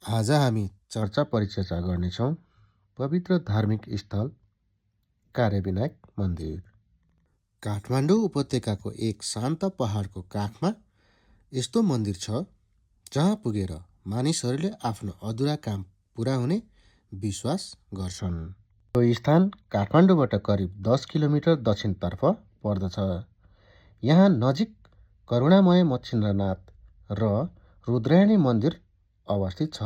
आज हामी चर्चा परिचर्चा गर्नेछौँ पवित्र धार्मिक स्थल कार्यविनायक मन्दिर। काठमाडौँ उपत्यकाको एक शान्त पहाडको काखमा यस्तो मन्दिर छ जहाँ पुगेर मानिसहरूले आफ्नो अधुरा काम पुरा हुने विश्वास गर्छन्। यो स्थान काठमाडौँबाट करिब 10 किलोमिटर दक्षिणतर्फ पर्दछ। यहाँ नजिक करुणामय मच्छिन्द्रनाथ र रुद्रायणी मन्दिर अवस्थित छ।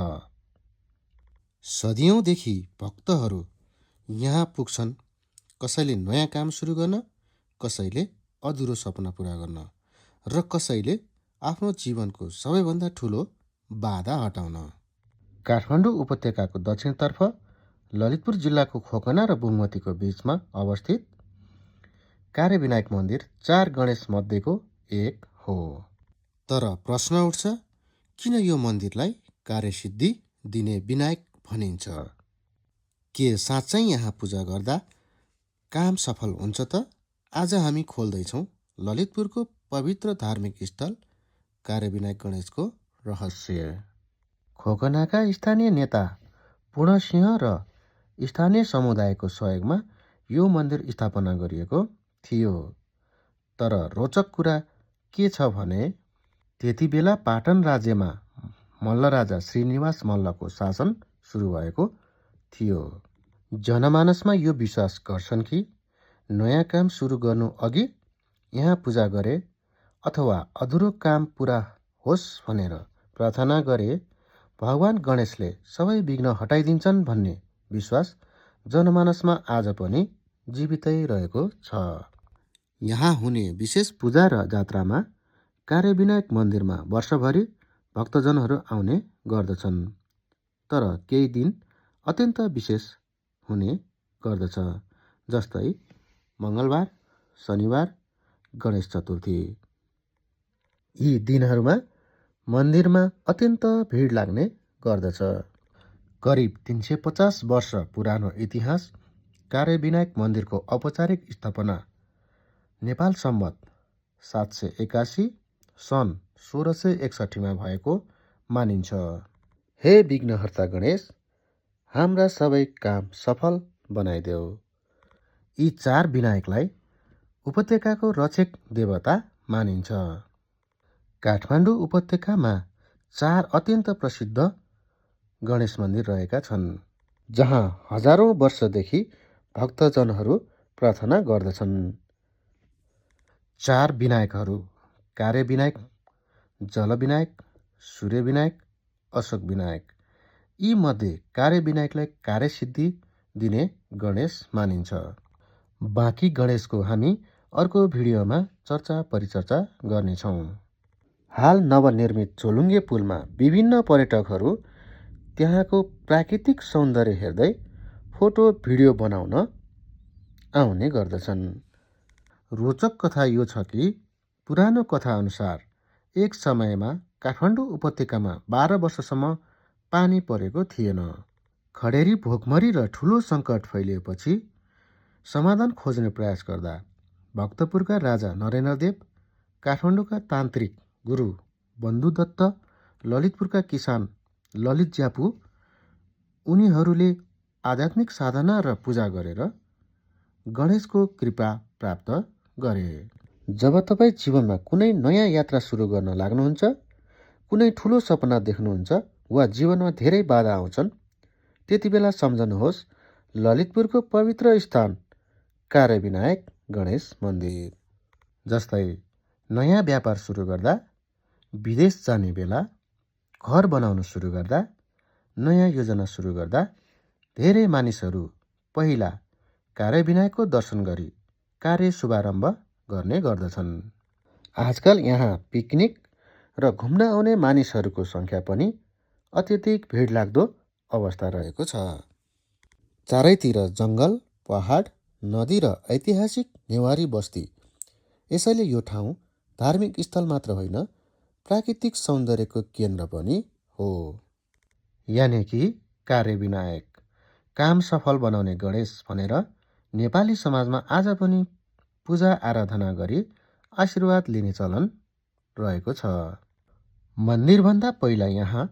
सदियौंदेखि भक्तहरू यहाँ पुग्छन्, कसैले नयाँ काम सुरु गर्न, कसैले अधुरो सपना पुरा गर्न र कसैले आफ्नो जीवनको सबैभन्दा ठुलो बाधा हटाउन। काठमाडौँ उपत्यकाको दक्षिणतर्फ ललितपुर जिल्लाको खोकना र बुङमतीको बीचमा अवस्थित कार्यविनायक मन्दिर 4 गणेश मध्येको एक हो। तर प्रश्न उठ्छ, किन यो मन्दिरलाई कार्यसिद्धि दिने विनायक भनिन्छ? के साँच्चै यहाँ पूजा गर्दा काम सफल हुन्छ त? आज हामी खोल्दैछौँ ललितपुरको पवित्र धार्मिक स्थल कार्यविनायक गणेशको रहस्य। खोकनाका स्थानीय नेता पूर्णसिंह र स्थानीय समुदायको सहयोगमा यो मन्दिर स्थापना गरिएको थियो। तर रोचक कुरा के छ भने त्यति बेला पाटन राज्यमा मल्लराजा श्रीनिवास मल्लको शासन सुरु भएको थियो। जनमानसमा यो विश्वास गर्छन् कि नयाँ काम सुरु गर्नु अघि यहाँ पूजा गरे अथवा अधुरो काम पुरा होस् भनेर प्रार्थना गरे भगवान गणेशले सबै विघ्न हटाइदिन्छन् भन्ने विश्वास जनमानसमा आज पनि जीवितै रहेको छ। यहाँ हुने विशेष पूजा र जात्रामा कार्यविनायक मन्दिरमा वर्षभरि भक्तजनहरू आउने गर्दछन्। तर केही दिन अत्यन्त विशेष हुने गर्दछ, जस्तै मङ्गलबार, शनिबार, गणेश चतुर्थी। यी दिनहरूमा मन्दिरमा अत्यन्त भिड लाग्ने गर्दछ। करिब 350 वर्ष पुरानो इतिहास कार्यविनायक मन्दिरको औपचारिक स्थापना नेपाल सम्वत 781 सन् 1661 भएको मानिन्छ। हे विघ्नहर्ता गणेश, हाम्रा सबै काम सफल बनाइदेऊ। यी 4 विनायकलाई उपत्यकाको रक्षक देवता मानिन्छ। काठमाडौँ उपत्यकामा 4 अत्यन्त प्रसिद्ध गणेश मन्दिर रहेका छन्, जहाँ हजारौं वर्षदेखि भक्तजनहरू प्रार्थना गर्दछन्। 4 विनायकहरू कार्यविनायक, जलविनायक, सूर्यविनायक, अशोक विनायक। यी मध्ये कार्यविनायकलाई कार्यसिद्धि दिने गणेश मानिन्छ। बाँकी गणेशको हामी अर्को भिडियोमा चर्चा परिचर्चा गर्नेछौँ। हाल नवनिर्मित झोलुङ्गे पुलमा विभिन्न पर्यटकहरू त्यहाँको प्राकृतिक सौन्दर्य हेर्दै फोटो भिडियो बनाउन आउने गर्दछन्। रोचक कथा यो छ कि पुरानो कथा अनुसार एक समयमा काठमाडौँ उपत्यकामा 12 वर्षसम्म पानी परेको थिएन। खडेरी भोकमरी र ठुलो सङ्कट फैलिएपछि समाधान खोज्ने प्रयास गर्दा भक्तपुरका राजा नरेन्द्रदेव, काठमाडौँका तान्त्रिक गुरु बन्धुदत्त, ललितपुरका किसान ललित ज्यापु, उनीहरूले आध्यात्मिक साधना र पूजा गरेर गणेशको कृपा प्राप्त गरे। जब तपाईँ जीवनमा कुनै नयाँ यात्रा सुरु गर्न लाग्नुहुन्छ, कुनै ठुलो सपना देख्नुहुन्छ वा जीवनमा धेरै बाधा आउँछन्, त्यति बेला सम्झनुहोस् ललितपुरको पवित्र स्थान कार्यविनायक गणेश मन्दिर। जस्तै नयाँ व्यापार सुरु गर्दा, विदेश जाने बेला, घर बनाउन सुरु गर्दा, नयाँ योजना सुरु गर्दा धेरै मानिसहरू पहिला कार्यविनायकको दर्शन गरी कार्य शुभारम्भ गर्ने गर्दछन्। आजकल यहाँ पिकनिक र घुम्न आउने मानिसहरूको सङ्ख्या पनि अत्यधिक भिडलाग्दो अवस्था रहेको छ। चारैतिर जङ्गल, पहाड, नदी र ऐतिहासिक नेवारी बस्ती। यसैले यो ठाउँ धार्मिक स्थल मात्र होइन, प्राकृतिक सौन्दर्यको केन्द्र पनि हो। यानि कि कार्यविनायक, काम सफल बनाउने गणेश भनेर नेपाली समाजमा आज पनि पूजा आराधना गरी आशीर्वाद लिने चलन रहेको छ। मन्दिरभन्दा पहिला यहाँ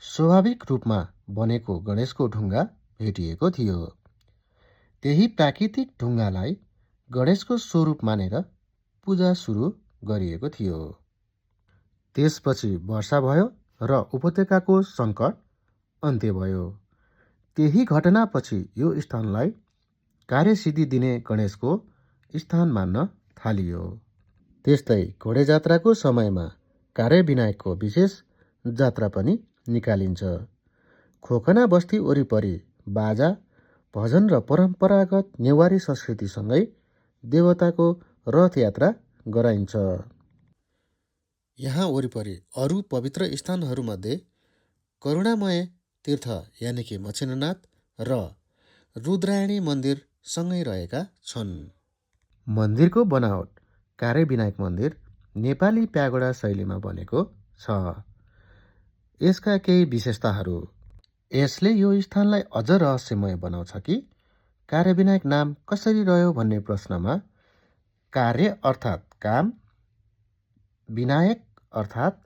स्वाभाविक रूपमा बनेको गणेशको ढुङ्गा भेटिएको थियो। त्यही प्राकृतिक ढुङ्गालाई गणेशको स्वरूप मानेर पूजा सुरु गरिएको थियो। त्यसपछि वर्षा भयो र उपत्यकाको सङ्कट अन्त्य भयो। त्यही घटनापछि यो स्थानलाई कार्यसिद्धि दिने गणेशको स्थान मान्न थालियो। त्यस्तै घोडेजात्राको समयमा कार्यविनायकको विशेष जात्रा पनि निकालिन्छ। खोकना बस्ती वरिपरि बाजा, भजन र परम्परागत नेवारी संस्कृतिसँगै देवताको रथयात्रा गराइन्छ। यहाँ वरिपरि अरू पवित्र स्थानहरूमध्ये करुणामय तीर्थ यानि कि मच्छिन्द्रनाथ र रुद्रायणी मन्दिर सँगै रहेका छन्। मन्दिरको बनावट कार्यविनायक मन्दिर नेपाली प्यागोडा शैलीमा बनेको छ। यसका केही विशेषताहरू। यसले यो स्थानलाई अझ रहस्यमय बनाउँछ कि कार्यविनायक नाम कसरी रह्यो भन्ने प्रश्नमा कार्य अर्थात् काम, विनायक अर्थात्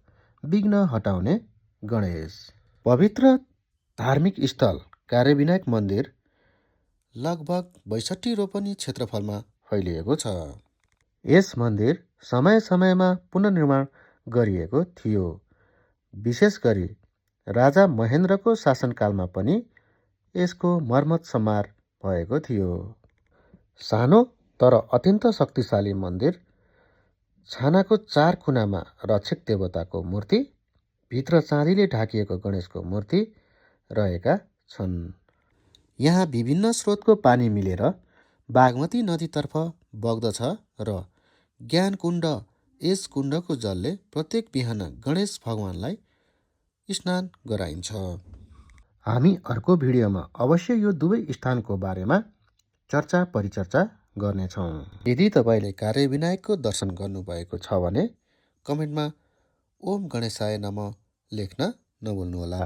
विघ्न हटाउने गणेश। पवित्र धार्मिक स्थल कार्यविनायक मन्दिर लगभग 62 रोपनी क्षेत्रफलमा फैलिएको छ। यस मन्दिर समय समयमा पुनर्निर्माण गरिएको थियो। विशेष गरी राजा महेन्द्रको शासनकालमा पनि यसको मर्मत सम्मार भएको थियो। सानो तर अत्यन्त शक्तिशाली मन्दिर। छानाको 4 कुनामा रक्षक देवताको मूर्ति, भित्र चाँदीले ढाकिएको गणेशको मूर्ति रहेका छन्। यहाँ विभिन्न स्रोतको पानी मिलेर बागमती नदीतर्फ बग्दछ र ज्ञानकुण्ड यस कुण्डको जलले प्रत्येक बिहान गणेश भगवानलाई स्नान गराइन्छ। हामी अर्को भिडियोमा अवश्य यो दुवै स्थानको बारेमा चर्चा परिचर्चा गर्नेछौँ। यदि तपाईँले कार्यविनायकको दर्शन गर्नुभएको छ भने कमेन्टमा ओम गणेशाय नमः लेख्न नभुल्नुहोला।